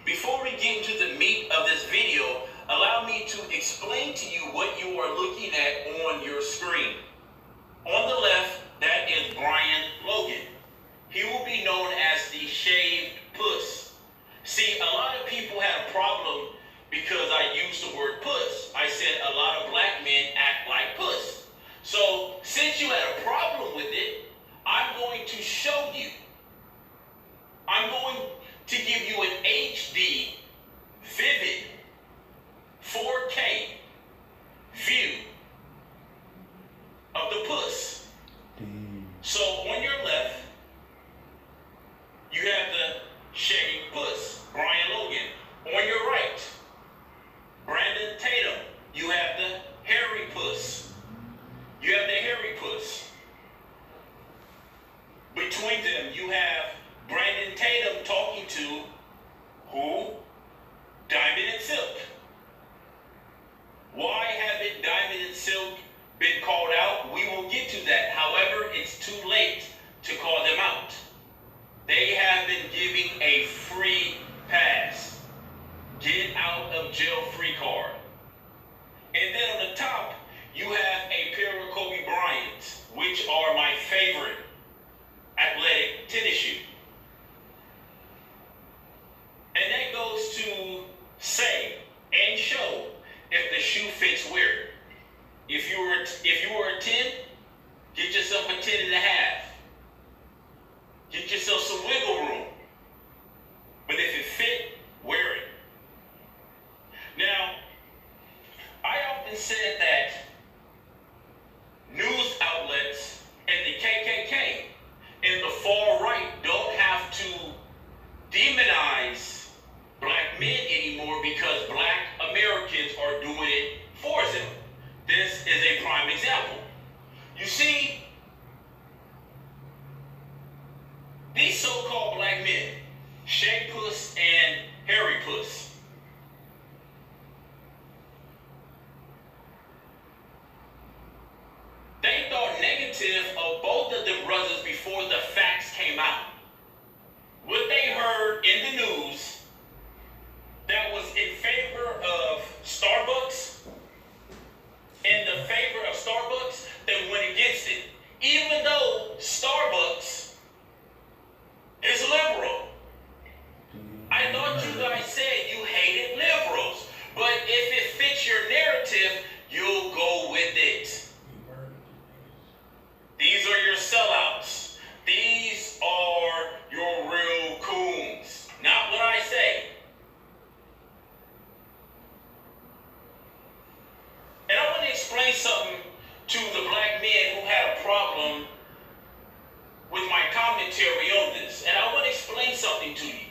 Before we get into the meat of this video, allow me to explain to you what you are looking at on your screen. On the left, that is Brian Logan. He will be known as the shaved puss. See, a lot of people have a problem because I used the word puss. I said a lot of black men act like puss. So, since you had a problem with it, I'm going to show you. I'm going to give you an HD, vivid, 4K view of the puss. So on your left, you have the shaved puss, Brian Logan. On your right, Brandon Tatum. You have the hairy puss. You have the hairy puss. Between them, you have Brandon Tatum talking to who? Diamond and Silk. Why haven't Diamond and Silk been called out? We will get to that. However, it's too late to call them out. They have been giving a free pass. Get out of jail free card. And then on the top, you have a pair of Kobe Bryants, which are my favorite athletic tennis shoe. And that goes to say and show if the shoe fits wear it. If you were a 10, get yourself a 10 and a half. Get yourself some wiggle room. But if it fit, wear it. Now, I often said that news outlets and the KKK and the far right don't have to demonize black men anymore because black Americans are doing it for them. This is a prime example. You see, these so-called black men, shaved puss and hairy puss, they thought negative of both of them brothers before the facts came out. What they heard in the news that was in favor of Starbucks, in the favor of Starbucks, they went against it. Even though Starbucks is liberal. I thought you guys said you hated liberals, but if it fits your narrative, you'll go with it. These are your sellouts. These are your real coons. Not what I say. And I want to explain something to the black men who had a problem with my commentary on this. And I want to explain something to you.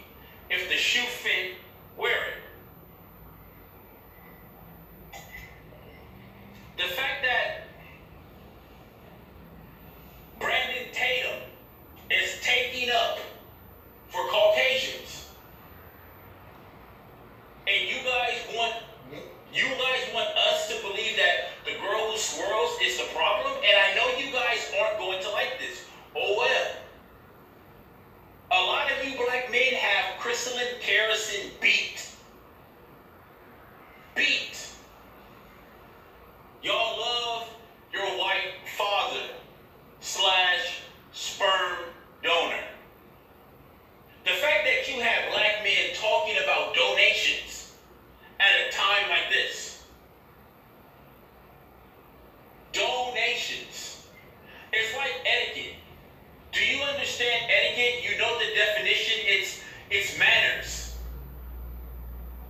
If the shoe fit, wear it. The fact that Brandon Tatum is taking up for Caucasians, and you guys want us to believe that the girl who swirls is the problem, and I know you guys aren't going to like this. Oh well. A lot of you black men have Crystalline Kerosene beat. Y'all love your white father / sperm donor. The fact that you have black men talking about donations at a time like this. Donations. It's like etiquette. Do you understand etiquette? You know the definition. It's manners.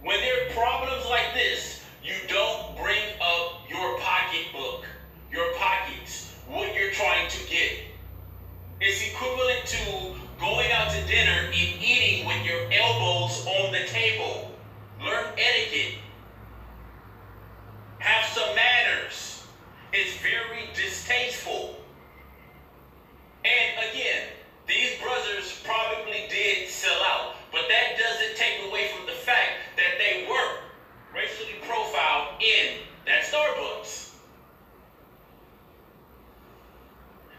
When there are problems like this, you don't bring up your pocketbook, your pockets, what you're trying to get. It's equivalent to going out to dinner and eating with your elbows on the table. Learn etiquette. Have some manners. It's very distasteful. And again, these brothers probably did sell out, but that doesn't take away from the fact that they were racially profiled in that Starbucks.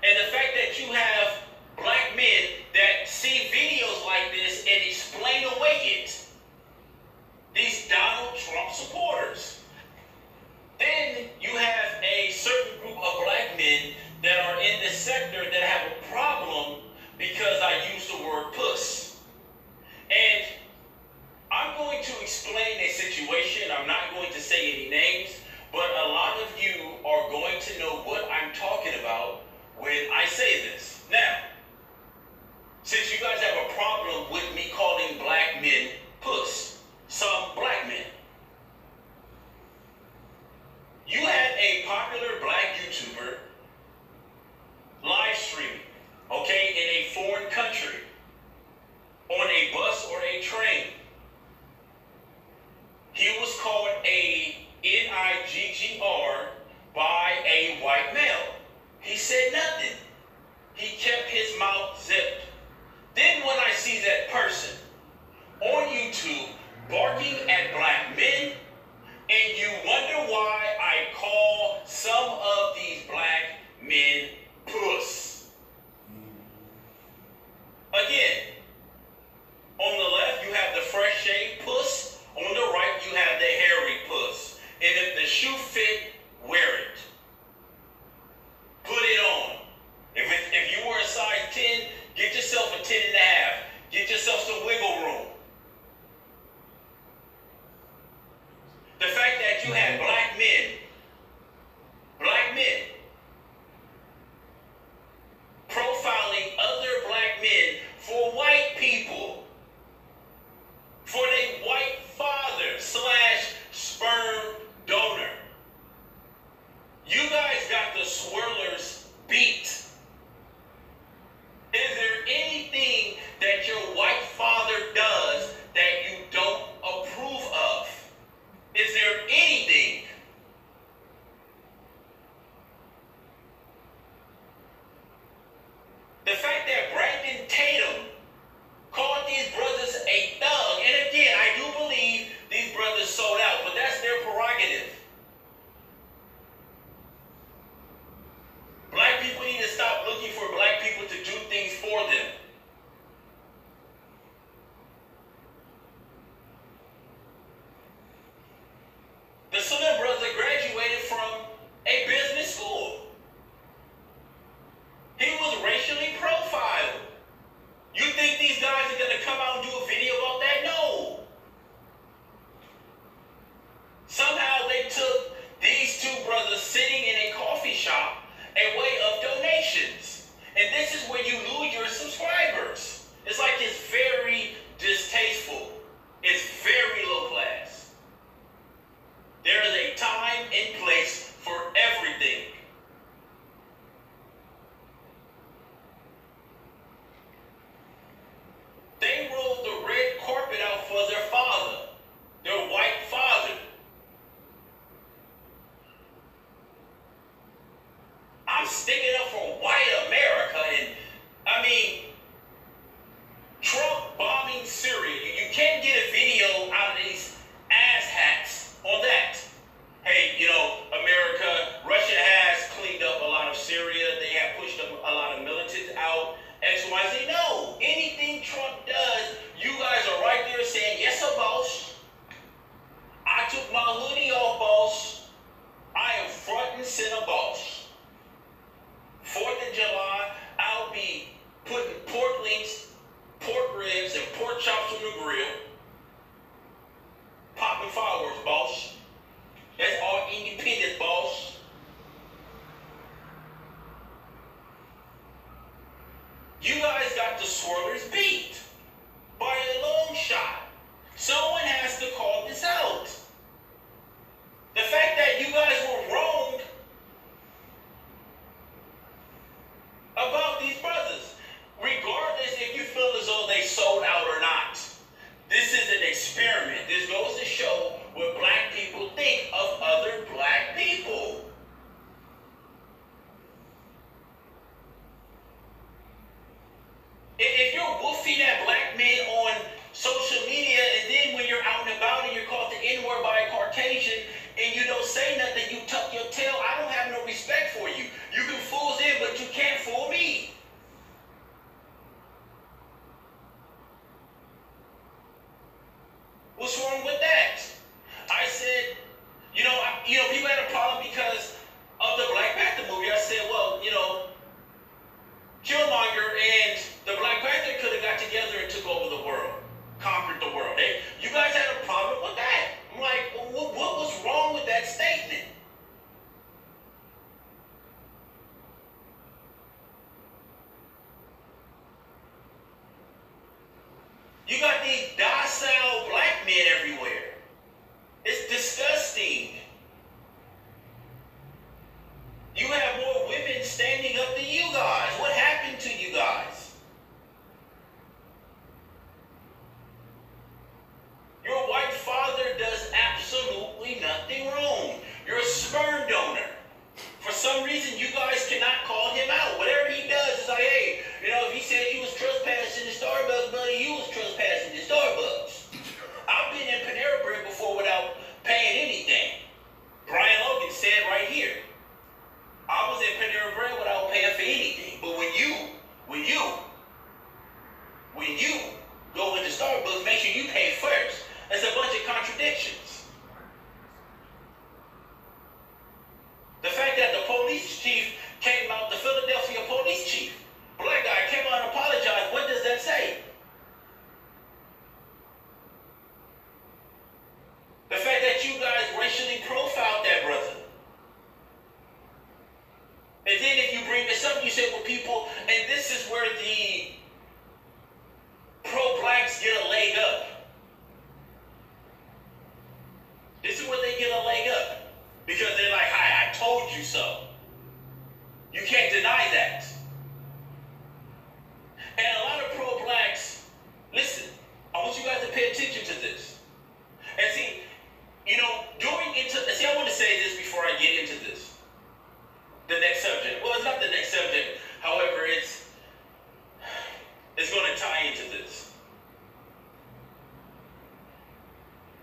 And the fact that you have black men that see videos like this and explain away it train. He was called a Niggr by a white male. He said nothing. He kept his mouth zipped. Then when I see that person on YouTube barking at black men, and you wonder why I call some of these black men puss. Again, on the left you have the fresh shaved puss. On the right you have the hairy puss. And if the shoe fit, wear it. Put it on. If you were a size 10, get yourself a 10 and a half. Get yourself some wiggle room. The fact that you had black men profiling other black men for white people, for their white father / sperm donor. You guys got the swirlers beat. Is there anything that your white father does that you don't approve of? Is there anything? The fact that Brandon Tatum called these brothers a thug, and again, I do believe these brothers sold out, but that's their prerogative. Black people need to stop looking for black people to do things for them. The Slim brother graduated from a business school. He was racially profiled. You think these guys are going to come out and do a video about that? No. Somehow they took these two brothers sitting in a coffee shop a way of donations. And this is where you lose your subscribers. It's like it's very distasteful. It's very low class. There is a time and place for everything. They rolled the red carpet out for their father, their white father. I'm sticking up for white America, and I mean, Trump bombing Syria. You can't get a video out of these asshats on that. Hey, you know, America, Russia has cleaned up a lot of Syria. They have pushed a lot of militants out. X, Y, Z. No, anything Trump does, you guys are right there saying, yes, sir, boss. I took my hoodie off, boss. I am front and center, boss. 4th of July, I'll be putting pork links, pork ribs, and pork chops on the grill. Popping fireworks, boss. That's all independent, boss. You guys got the swirlers beat by a long shot. Someone has to call this out. The fact that you guys were wrong about these brothers, regardless if you feel as though they sold out or not. This is an experiment. This goes to show what black people think of other black people. If you're woofing at black men on social media, and then when you're out and about and you're called the N-word by a Caucasian, and you don't say nothing, you tuck your tail, I don't have no respect for you. You can fool them, but you can't fool me. What's wrong with that? I said, you know, people had a problem because of the Black Panther movie. I said, well, you know, Killmonger and the Black Panther could have got together and took over the world, conquered the world. You guys had a problem with that. I'm like, what was wrong with that statement? You got these docile black men everywhere. It's disgusting. You have more women standing up than you guys. What happened to you guys? relationship with people, and this is where the pro-blacks get a leg up. This is where they get a leg up. Because they're like, hi, I told you so. You can't deny that. And a lot of pro-blacks, listen, I want you guys to pay attention to this. And see, you know, I want to say this before I get into this. The next subject. Well, it's not the next subject. However, it's going to tie into this.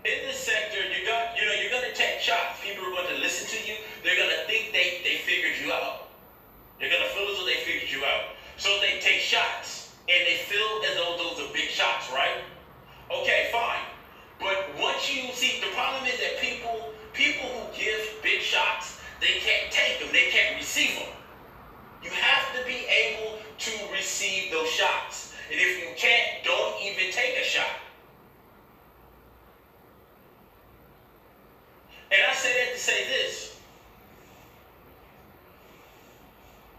In this sector, you're going to take shots. People are going to listen to you. They're going to think they figured you out. They're going to feel as though they figured you out. So they take shots, and they feel as though those are big shots, right? Okay, fine. But once you see, the problem is that people who give big shots, they can't take them. They can't receive them. You have to be able to receive those shots. And if you can't, don't even take a shot. And I say that to say this.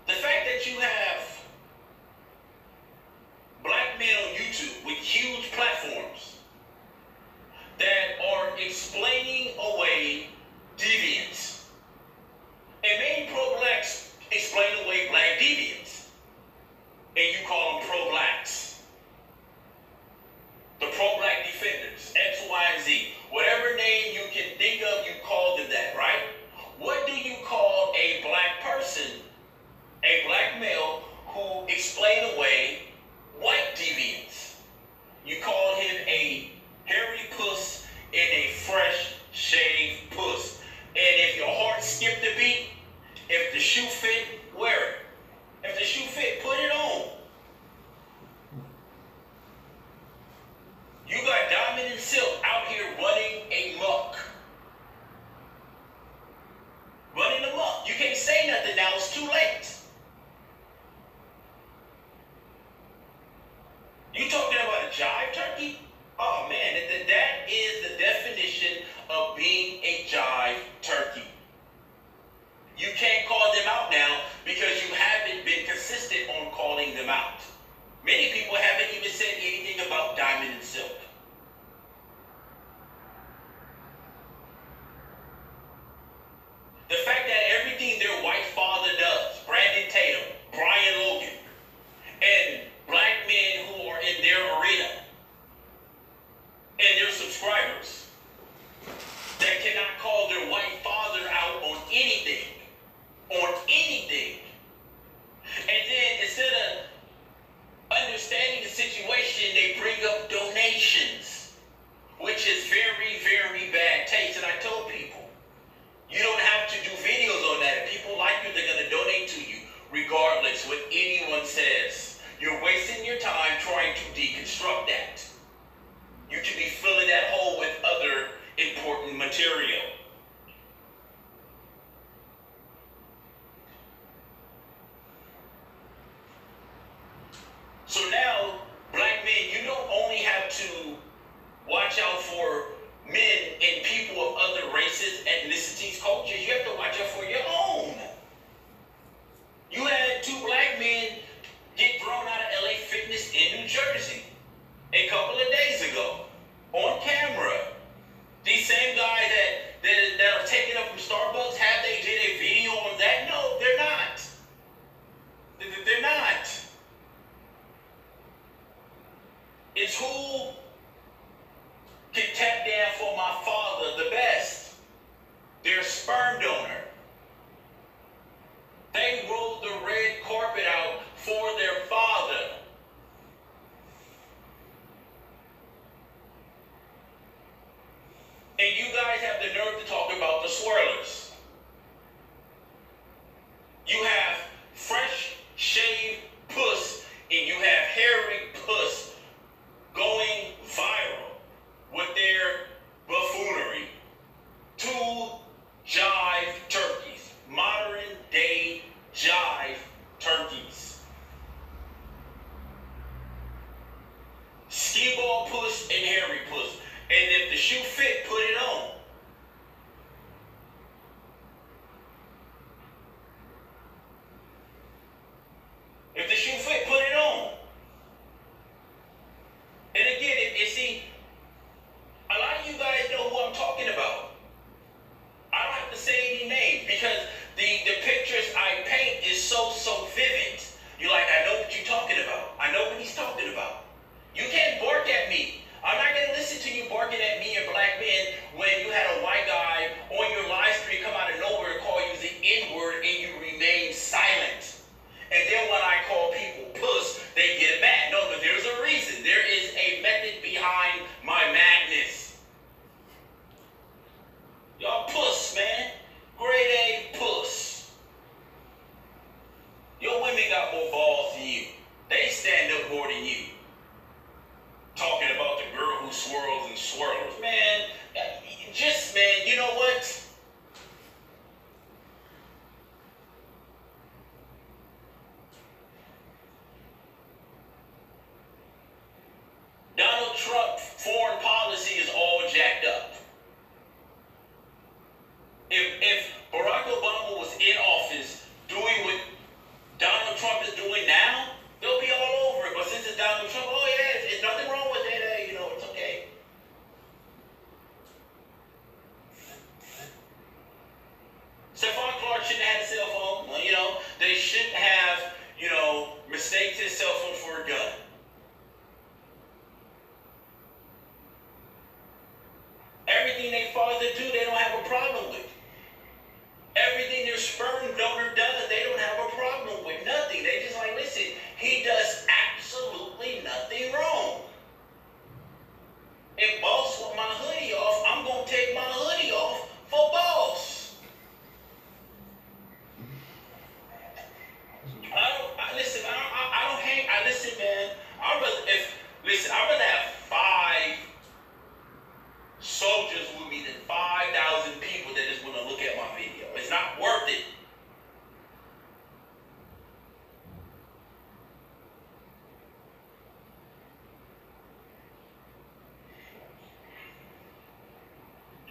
The fact that you have black men on YouTube with huge platforms that are explaining away deviance. And many pro-blacks explain away black deviance. And you call them pro-blacks. The pro-black defenders, X, Y, and Z. Whatever name you can think of, you call them that, right? What do you call a black person, a black male, who explain away white deviance? You call him a hairy puss and a fresh shaved puss. And if your heart skipped a beat, if the shoe fit, wear it. If the shoe fit, put it on. You got Diamond and Silk out here running amok. Running amok. You can't say nothing now, it's too late. You talking about a jive turkey? Oh man, that is the definition of being a jive turkey. You can't call them out now because you haven't been consistent on calling them out. Many people haven't even said anything about Diamond and Silk. The fact that everything their white father does, Brandon Tatum, Brian Logan, and black men who are in their arena, and their subscribers, that cannot call their white father out on anything. And then instead of understanding the situation, they bring up donations, which is very, very bad taste. And I told people, you don't have to do videos on that. If people like you, they're going to donate to you, regardless what anyone says. You're wasting your time trying to deconstruct that. You should be filling that hole with other important material. So now, black men, you don't only have to watch out for men and people of other races, ethnicities, cultures. You have to watch out for your own. You had 2 black men get thrown out of LA Fitness in New Jersey a couple of days ago on camera. These same guys that are taken up from Starbucks, have they did a video on that? No, they're not. They're not. It's who can tap down for my father the best. Their sperm donor. They rolled the red carpet out for their father. And you guys have the nerve to talk about the swirlers. You have fresh shaved puss and you have hairy puss going viral with their buffoonery. 2 jive turkeys. Modern day jive turkeys. Ski ball puss and hairy puss. And if the shoe fit, put it on. swirls and swirlers. Man, just, man, you know what? Donald Trump's foreign policy is all jacked up. If Barack Obama was in office doing what Donald Trump is doing now, they'll be all over it. But since it's Donald Trump, oh yeah, there's nothing wrong with it. You know, it's okay. Stephon Clark shouldn't have had a cell phone. Well, you know, they shouldn't have, you know, mistaked his cell phone for a gun. Everything they father do, they don't have a problem with. Everything their sperm donor does, they don't have a problem with. Nothing. They just like, listen, he does absolutely nothing wrong. If boss want my hoodie off, I'm going to take my hoodie off for boss. Listen, man, I'd rather have 5 soldiers with me than 5,000 people that just want to look at my video. It's not worth it.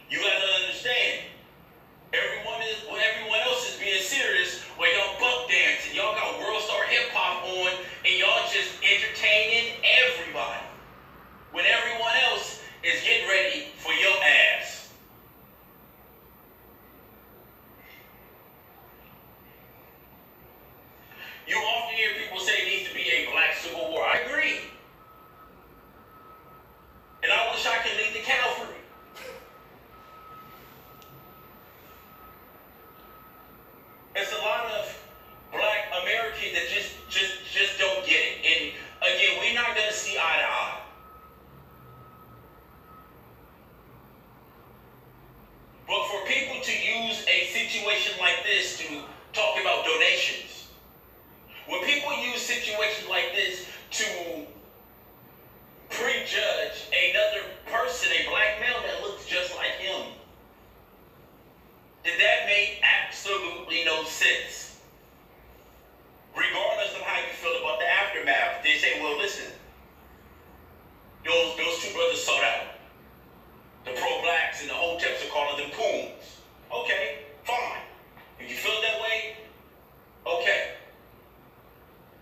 You gotta understand, everyone else is being serious when y'all buck dancing. Y'all got World Star Hip Hop on and y'all just entertaining everybody. When everyone else is getting ready for your ass. You often hear people say it needs to be a black civil war. I agree. And I wish I could lead the cavalry. There's a lot of black Americans that just don't get it. And again, we're not going to see eye to eye. But for people to use a situation like this to talk about donations, when people use situations like this to prejudge another person, a black male that looks just like him, then that made absolutely no sense. Regardless of how you feel about the aftermath, they say, well, listen, those 2 brothers sought out. The pro-blacks and the Hoteps are calling them coons. Okay, fine. If you feel that way, okay.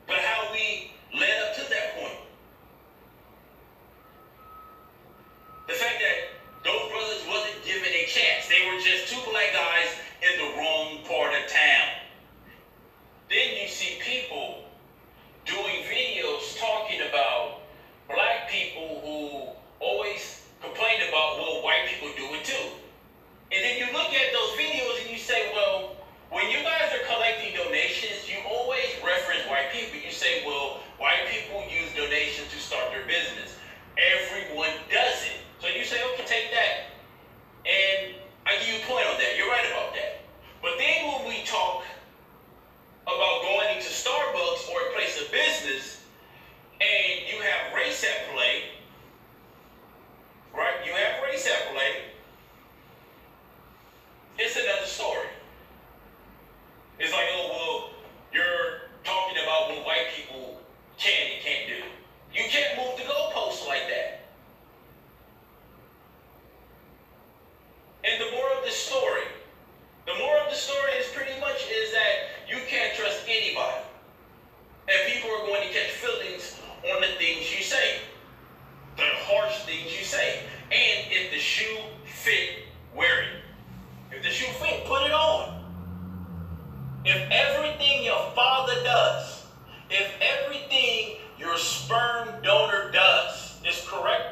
But how we led up to that point? The fact that those brothers wasn't given a chance. They were just 2 black guys in the wrong part of town. Then you see people doing videos talking about black people who always complain about, well, white people do it too. And then you look at those videos and you say, well, when you guys are collecting donations, you always reference white people. You say, well, white people use donations to start their business. Everyone does it. So you say, okay, take that. And I give you a point on that. You're right about that. But then when we talk about going into Starbucks or a place of business, and you have race at play, right? You have race at play. It's another story. It's like, oh, well, you're talking about what white people can and can't do. You can't move the goalposts like that. And the moral of the story is pretty much is that you can't trust anybody. And people are going to catch feelings on the things you say. The harsh things you say. And if the shoe fit, wear it. If the shoe fit, put it on. If everything your father does, if everything your sperm donor does is correct